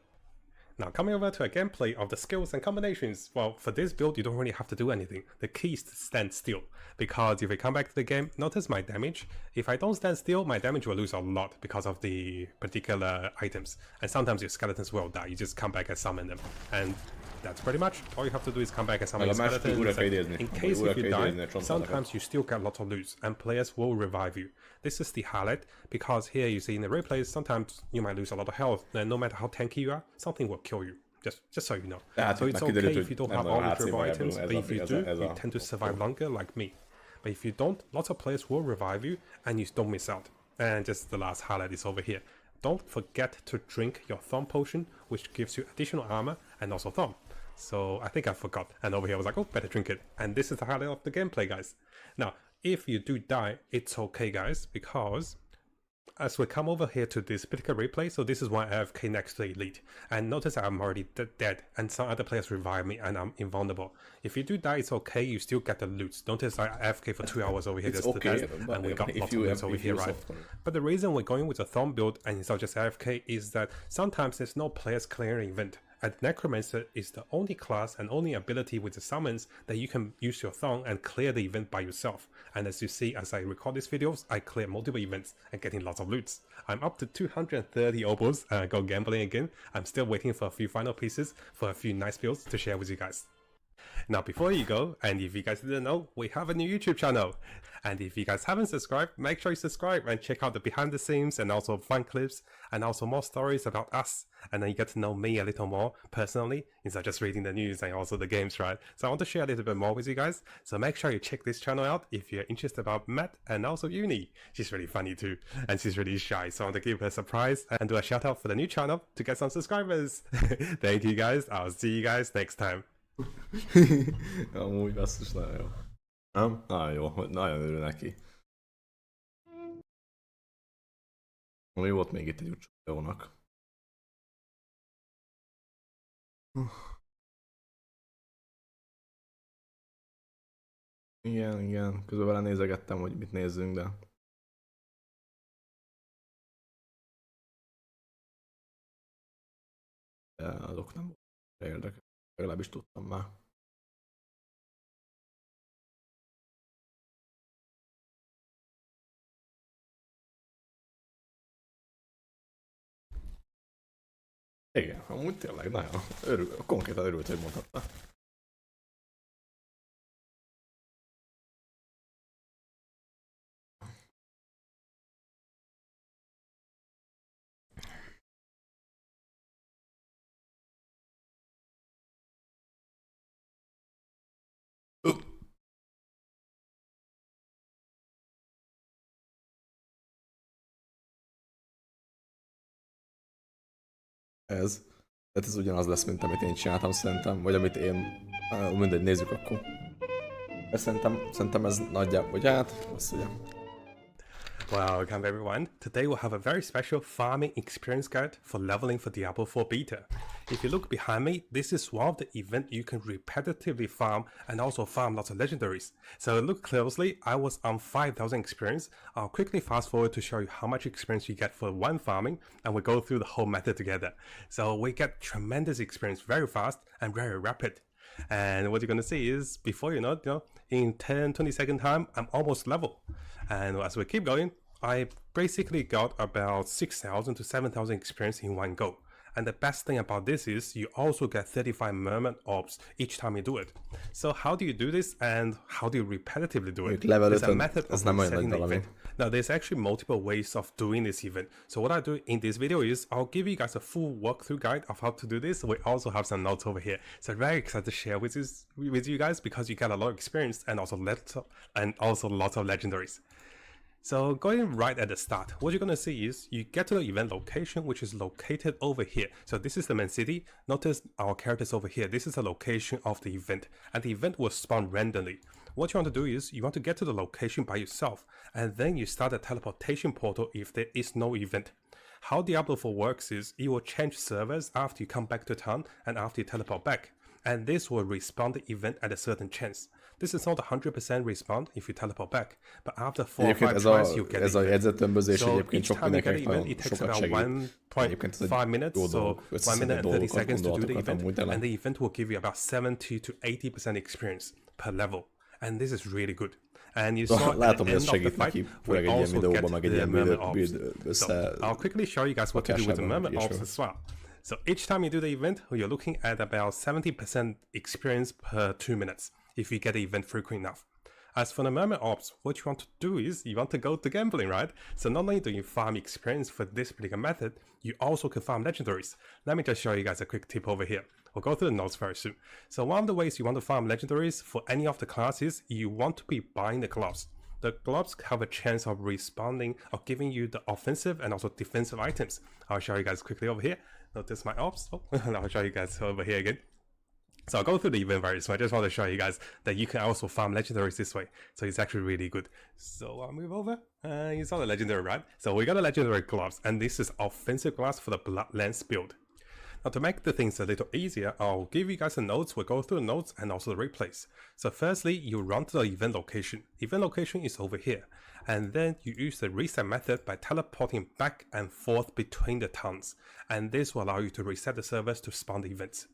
Now coming over to a gameplay of the skills and combinations, well for this build you don't really have to do anything. The key is to stand still, because if we come back to the game, notice my damage. If I don't stand still, my damage will lose a lot because of the particular items, and sometimes your skeletons will die, you just come back and summon them. And that's pretty much all you have to do, is come back and summon your skeletons. In case if you die, sometimes you still get lots of loot and players will revive you. This is the highlight, because here you see in the replays, sometimes you might lose a lot of health, and no matter how tanky you are, something will kill you. Just so you know. So it's okay if you don't have all the durable items, but if you do, you tend to survive longer like me. But if you don't, lots of players will revive you, and you don't miss out. And just the last highlight is over here. Don't forget to drink your Thorn Potion, which gives you additional armor and also Thorn. So I think I forgot, and over here I was like, oh, better drink it. And this is the highlight of the gameplay, guys. Now, if you do die, it's okay, guys, because as we come over here to this particular replay, so this is why I have AFK next to Elite. And notice I'm already dead, and some other players revive me, and I'm invulnerable. If you do die, it's okay, you still get the loot. Notice I AFK for 2 hours over here It's just to okay, test, but and we got if lots you of have loot over here, right? But the reason we're going with a Thorn build and instead of just AFK is that sometimes there's no players clearing event. And Necromancer is the only class and only ability with the summons that you can use your Thorn and clear the event by yourself. And as you see, as I record these videos, I clear multiple events and getting lots of loots. I'm up to 230 obos and I go gambling again. I'm still waiting for a few final pieces for a few nice builds to share with you guys. Now before you go, and if you guys didn't know, we have a new YouTube channel. And if you guys haven't subscribed, make sure you subscribe and check out the behind the scenes and also fun clips and also more stories about us. And then you get to know me a little more personally instead of just reading the news and also the games, right? So I want to share a little bit more with you guys. So make sure you check this channel out if you're interested about Matt and also Uni. She's really funny too, and she's really shy. So I want to give her a surprise and do a shout out for the new channel to get some subscribers. Thank you guys. I'll see you guys next time. Amúgy basszus, nagyon jó. Nem? Nagyon jó, nagyon örül neki. Mi volt még itt egy videónak? Igen, közben vele nézegettem, hogy mit nézzünk, de... azok nem érdekes. Legalábbis tudtam már. Igen, amúgy tényleg nagyon konkrétan örült, hogy mondhatta. Tehát ez ugyanaz lesz, mint amit én csináltam szerintem, vagy amit én... mindegy, nézzük akkor. Szerintem ez nagyjából, hogy hát, azt ugye. Welcome everyone. Today we'll have a very special farming experience guide for leveling for Diablo 4 beta. If you look behind me, this is one of the events you can repetitively farm and also farm lots of legendaries. So look closely, I was on 5,000 experience. I'll quickly fast forward to show you how much experience you get for one farming, and we'll go through the whole method together. So we get tremendous experience very fast and very rapid. And what you're going to see is, before you know it, in 10-20 second time, I'm almost level. And as we keep going, I basically got about 6,000 to 7,000 experience in one go. And the best thing about this is you also get 35 mermaid orbs each time you do it. So how do you do this and how do you repetitively do it? There's a method of resetting the event. Now there's actually multiple ways of doing this event. So what I do in this video is I'll give you guys a full walkthrough guide of how to do this. We also have some notes over here. So very excited to share with you guys because you get a lot of experience and also lots of legendaries. So going right at the start, what you're going to see is you get to the event location, which is located over here. So this is the main city. Notice our characters over here. This is the location of the event, and the event will spawn randomly. What you want to do is you want to get to the location by yourself, and then you start a teleportation portal if there is no event. How Diablo 4 works is it will change servers after you come back to town and after you teleport back. And this will respawn the event at a certain chance. This is not 100% respawn if you teleport back, but after 4 or 5 tries you get ez a jegyzettömbözés so egyébként sok mindenkinek nagyon sokat segít. 1.5 minutes, so 1 minute and 30 seconds to do the event, and the event will give you about 70 to 80% experience per level. And this is really good. And you saw látom, hogy ez segít neki, főleg egy ilyen videóban, meg egy ilyen build össze... I'll quickly show you guys what to do with the mermaid orbs as well. So each time you do the event, you're looking at about 70% experience per 2 minutes if you get the event frequent enough. As for the mermaid orbs, what you want to do is you want to go to gambling, right? So not only do you farm experience for this particular method, you also can farm legendaries. Let me just show you guys a quick tip over here. We'll go through the notes very soon. So one of the ways you want to farm legendaries for any of the classes, you want to be buying the gloves. The gloves have a chance of responding or giving you the offensive and also defensive items. I'll show you guys quickly over here. Notice my orbs. Oh, I'll show you guys over here again. So I'll go through the event very soon. I just want to show you guys that you can also farm legendaries this way. So it's actually really good. So I'll move over. You saw the legendary, right? So we got a legendary gloves, and this is offensive gloves for the Bloodlands build. Now to make the things a little easier, I'll give you guys the notes. We'll go through the notes and also the replays. So firstly, you run to the event location. Event location is over here. And then you use the reset method by teleporting back and forth between the towns. And this will allow you to reset the servers to spawn the events.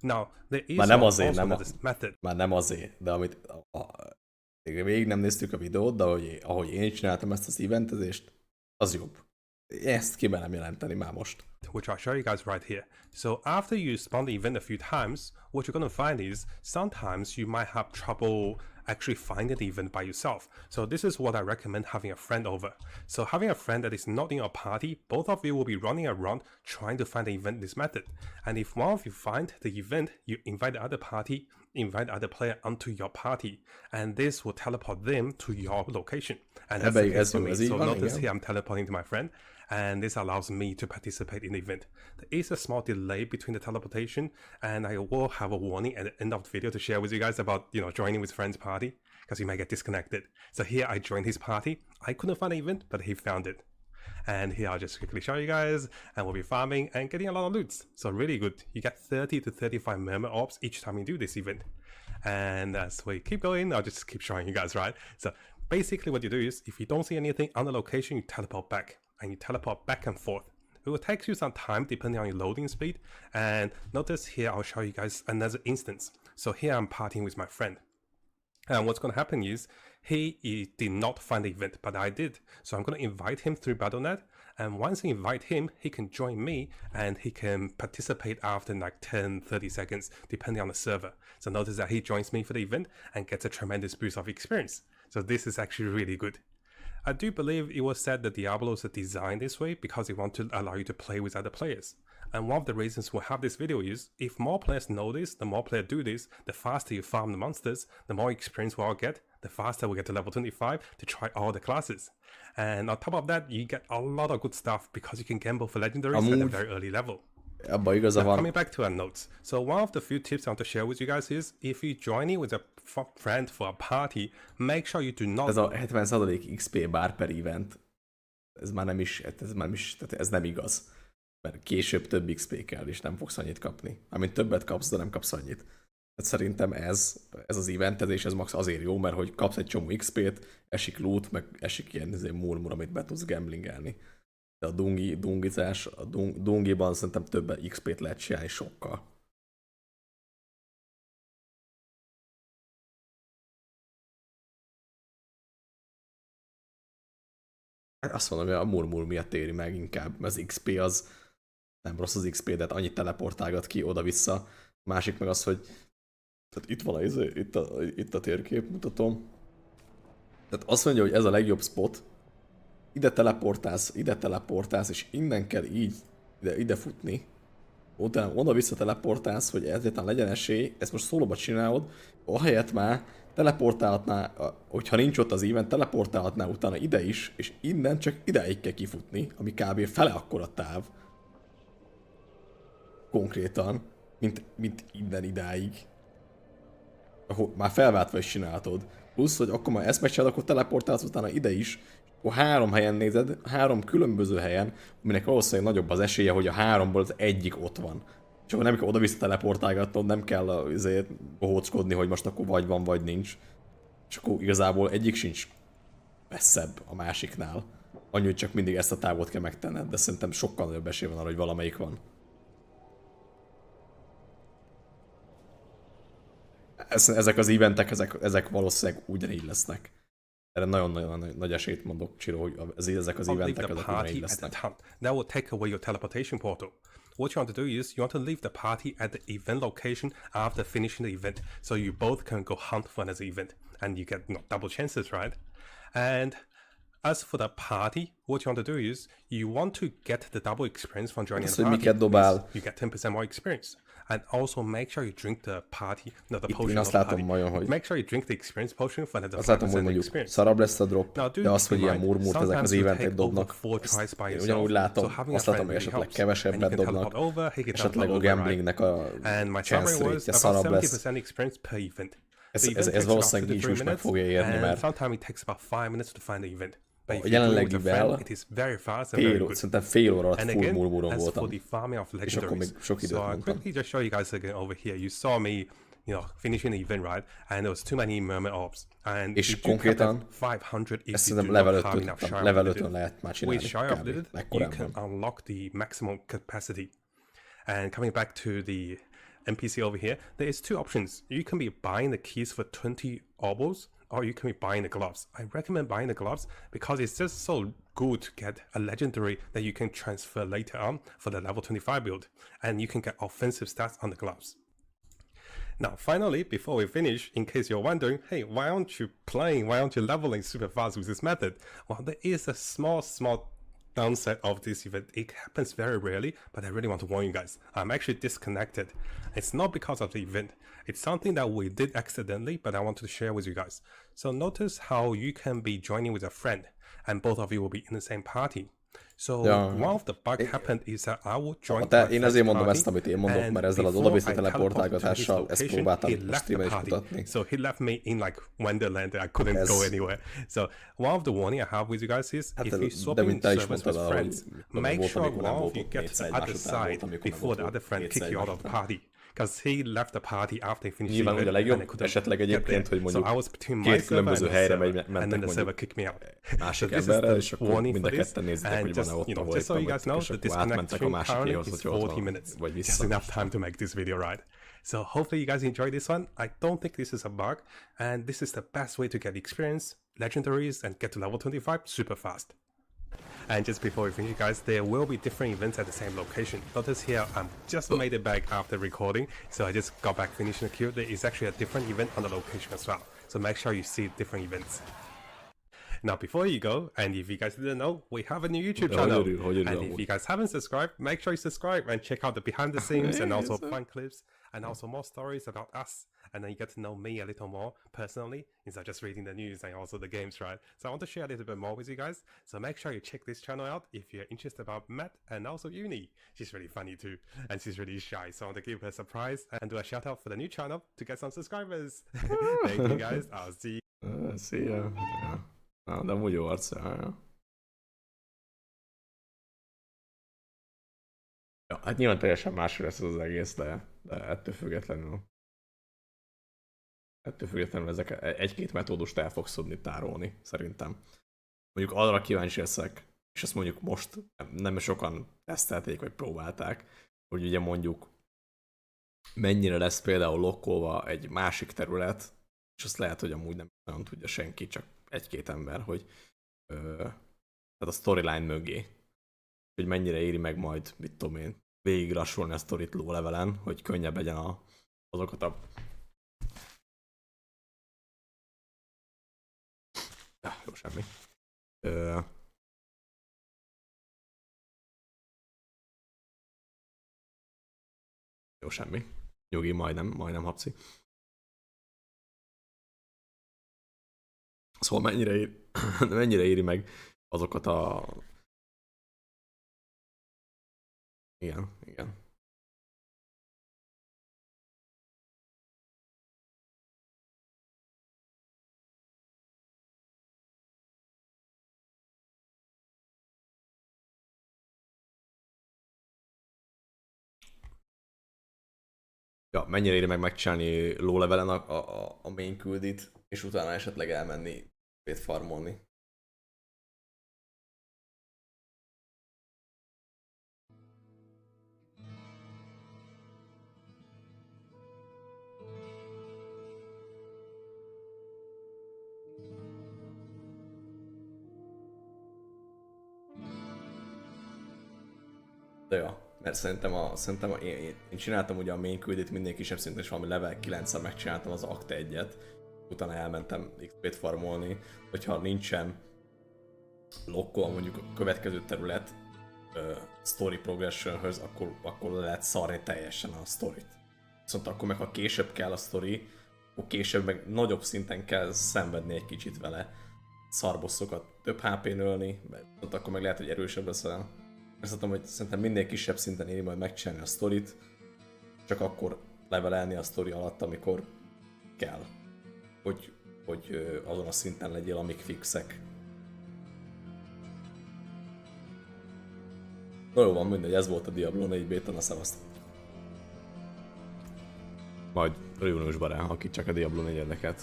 Now, there is also another method. Már nem azért, de amit végig nem néztük a videót, de ahogy én csináltam ezt az eventezést, az jobb. Ezt kimerem jelenteni már most. Which I'll show you guys right here. So after you spawn the event a few times, what you're going to find is sometimes you might have trouble actually finding the event by yourself. So this is what I recommend having a friend over. So having a friend that is not in your party, both of you will be running around trying to find the event in this method. And if one of you find the event, you invite the other party, invite the other player onto your party, and this will teleport them to your location. And that's the case for me. So notice here I'm teleporting to my friend, and this allows me to participate in the event. There is a small delay between the teleportation, and I will have a warning at the end of the video to share with you guys about, you know, joining with friend's party, because you might get disconnected. So here I joined his party. I couldn't find the event, but he found it. And here I'll just quickly show you guys, and we'll be farming and getting a lot of loots. So really good. You get 30 to 35 murmur orbs each time you do this event. And as we keep going, I'll just keep showing you guys, right? So basically what you do is, if you don't see anything on the location, you teleport back. And you teleport back and forth. It will take you some time depending on your loading speed. And notice here, I'll show you guys another instance. So here I'm partying with my friend. And what's going to happen is, he did not find the event, but I did. So I'm going to invite him through Battle.net. And once I invite him, he can join me and he can participate after like 10-30 seconds, depending on the server. So notice that he joins me for the event and gets a tremendous boost of experience. So this is actually really good. I do believe it was said that Diablos are designed this way because they want to allow you to play with other players. And one of the reasons we'll have this video is, if more players know this, the more players do this, the faster you farm the monsters, the more experience we'll all get, the faster we get to level 25 to try all the classes. And on top of that, you get a lot of good stuff because you can gamble for legendaries at a very early level. Now, coming back to our notes. So one of the few tips I want to share with you guys is, if you join in with a friend for a party, make sure you do not... Ez a 70% XP bár per event, ez már nem is, tehát ez nem igaz. Mert később több XP kell, és nem fogsz annyit kapni. Amint többet kapsz, de nem kapsz annyit. Tehát szerintem ez az eventezés, ez max azért jó, mert hogy kapsz egy csomó XP-t, esik loot, meg esik ilyen murmur, amit be tudsz gamblingelni. De a dungizás, a dungiban szerintem több XP-t lehet csinálni sokkal. Azt mondom, hogy a murmur miatt éri meg inkább, mert az XP az nem rossz az XP, de hát annyit teleportálgat ki oda-vissza. Másik meg az, hogy tehát itt van itt a térkép, mutatom. Tehát azt mondja, hogy ez a legjobb spot. Ide teleportálsz, és innen kell így ide futni. Utána oda-vissza teleportálsz, hogy ezért legyen esély, ezt most szólóba csinálod, ahelyett már teleportálhatná, hogyha nincs ott az event, teleportálhatná utána ide is, és innen csak ideig kell kifutni, ami kb. Fele akkora táv. Konkrétan, mint innen idáig. Ahol már felváltva is csinálhatod. Plusz, hogy akkor már ezt megcsinálod, akkor teleportálsz utána ide is, akkor 3 helyen nézed, 3 különböző helyen, aminek valószínűleg nagyobb az esélye, hogy a 3-ból az egyik ott van. És akkor nem kell oda-vissza teleportálgatnod, nem kell azért bohóckodni, hogy most akkor vagy van, vagy nincs. És akkor igazából egyik sincs messzebb a másiknál. Annyi, hogy csak mindig ezt a távot kell megtenned, de szerintem sokkal nagyobb esély van arra, hogy valamelyik van. Ezek az eventek, ezek valószínűleg ugyanígy lesznek. Erre nagyon-nagyon nagy esélyt mondok, Csiro, hogy ezek az eventek ezek ugyanígy lesznek. That will take away your teleportation portal. What you want to do is, you want to leave the party at the event location after finishing the event, so you both can go hunt for another event, and you get double chances, right? And as for the party, what you want to do is, you want to get the double experience from joining the party. You get 10% more experience. and also make sure you drink the party, no, the Itt potion én of azt the látom party. vajon, hogy Make sure you drink the experience potion for another azt látom, 5% hogy mondjuk experience. szarabb lesz a drop, Now, do de az, keep hogy in ilyen mind, murmurt ezek az sometimes you éventek take over dobnak, 4 tries azt by én yourself, ugyanúgy látom, so having a azt látom, friend hogy really esetleg helps. kevesebbet And you can dobnak, teleport over, he can esetleg a teleport over, right? gamblingnek a And my chance summary was rate-je about szarabb lesz. 70% experience per event. Ez The event takes valószínűleg about így 2 to is 3 meg fogja érni, minutes, and mert sometimes it takes about 5 minutes to find the event. But if a you do it with a friend, jelenlegivel it is very fast and very good. szerintem fél óra alatt And full again, murmuron as for voltam. the farming of És akkor még legendaries, sok időt so I'll mondtam. quickly just show you guys again over here. You saw me, finishing the event, right? And there was too many murmur orbs. And És you do cap konkrétan at 500 if ezt you szerintem do not level have 5-ön enough shy of level limited. 5-ön lehet már With csinálni, shy of kb. limited, you legkorábban. can unlock the maximum capacity. And coming back to the NPC over here, there is 2 options. You can be buying the keys for 20 orbos, or you can be buying the gloves. I recommend buying the gloves because it's just so good to get a legendary that you can transfer later on for the level 25 build, and you can get offensive stats on the gloves. Now, finally, before we finish, in case you're wondering, hey, why aren't you playing, why aren't you leveling super fast with this method? Well, there is a small downside of this event. It happens very rarely, but I really want to warn you guys. I'm actually disconnected. It's not because of the event. It's something that we did accidentally, but I wanted to share with you guys. So notice how you can be joining with a friend, and both of you will be in the same party. So one of the bug happened is that I would join Én azért mondom ezt, amit én mondok, mert ezzel az oda-vissza teleportálgatással ezt próbáltam a streamen is mutatni. So he left me in like Wonderland and I couldn't go anywhere. So one of the warning I have with you guys is if you swap in servers with friends, make sure one of you get to the other side before the other friend kick you out of the party. Because he left the party after he finished Nyilván, hogy a legjobb esetleg egyébként, hogy mondjuk két különböző helyre mentek mondjuk másik emberrel, és akkor mind a ketten nézitek, hogy van-e ott, ahol éppen vagy, és akkor átmentek a másikéhoz, hogy ott van, vagy vissza. Just enough time to make this video, right? So hopefully you guys enjoyed this one. I don't think this is a bug, and this is the best way to get experience, legendaries, and get to level 25 super fast. And just before we finish, guys, there will be different events at the same location. Notice here, I'm just made it back after recording, so I just got back finishing the queue. There is actually a different event on the location as well. So make sure you see different events. Now, before you go, and if you guys didn't know, we have a new YouTube channel. And if you guys haven't subscribed, make sure you subscribe and check out the behind the scenes and also fun clips and also more stories about us. And then you get to know me a little more personally instead of just reading the news and also the games, right? So I want to share a little bit more with you guys. So make sure you check this channel out if you're interested about Matt and also Uni. She's really funny too, and she's really shy. So I want to give her a surprise and do a shout out for the new channel to get some subscribers. Thank you guys. I'll see you. See ya. De amúgy jó arc. Ja, hát nyilván teljesen más lesz az egész, de ettől függetlenül ezek egy-két metódust el fogsz tudni tárolni, szerintem. Mondjuk arra kíváncsi leszek, és ezt mondjuk most nem sokan tesztelték, vagy próbálták, hogy ugye mondjuk mennyire lesz például lokkolva egy másik terület, és azt lehet, hogy amúgy nem nagyon tudja senki, csak egy-két ember, hogy tehát a storyline mögé, hogy mennyire éri meg majd, mit tudom én, végigrassolni a sztorit low levelen, hogy könnyebb legyen azokat a jó, semmi. Jó, semmi. Nyugi, majdnem hapci. Szóval mennyire éri meg azokat a... Igen. Ja, mennyire éri meg megcsinálni low levelen a main küldit, és utána esetleg elmenni farmolni. De ja, mert szerintem én csináltam ugye a main küldit minden kisebb szinten, és valami level 9-szer megcsináltam az Akte 1-et, utána elmentem XP-t farmolni, hogyha nincsen lokkolva mondjuk a következő terület, story progressionhöz, akkor le lehet szarni teljesen a sztorit. Viszont akkor meg ha később kell a sztori, akkor később meg nagyobb szinten kell szenvedni egy kicsit vele. Szarbosszokat több HP-n ölni, mert akkor meg lehet, hogy erősebb leszel. Ezt mondtam, hogy szerintem minél kisebb szinten éri majd megcsinálni a sztorit, csak akkor levelelni a sztori alatt, amikor kell. Hogy azon a szinten legyél, amik fixek. Na jó van, mindegy, ez volt a Diablo 4 beta, na szevasztok. Majd júniusban ráhalkítsák a Diablo 4-edeket.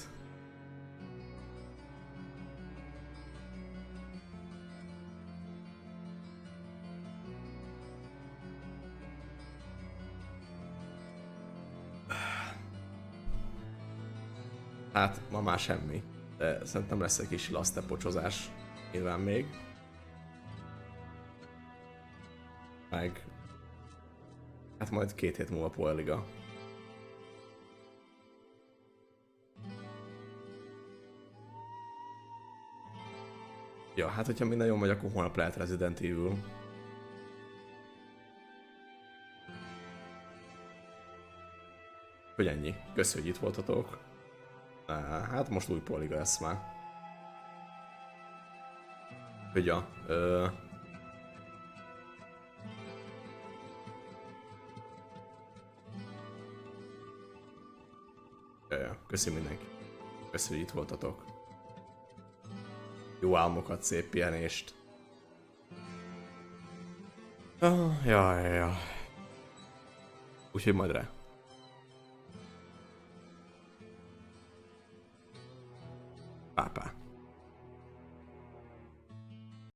Hát, ma már semmi. De szerintem lesz egy kis lasztepocsozás. Nyilván még. Meg... Hát majd 2 hét múlva Poel Liga. Ja, hát hogyha minden jól megy, akkor holnap lehet Resident Evil. Hogy ennyi. Köszi, hogy itt voltatok. Hát most új Poel Liga lesz már. Hogy ja, köszi mindenki. Köszi, hogy itt voltatok. Jó álmokat, szép pihenést. Ja. Úgyhogy majd rá.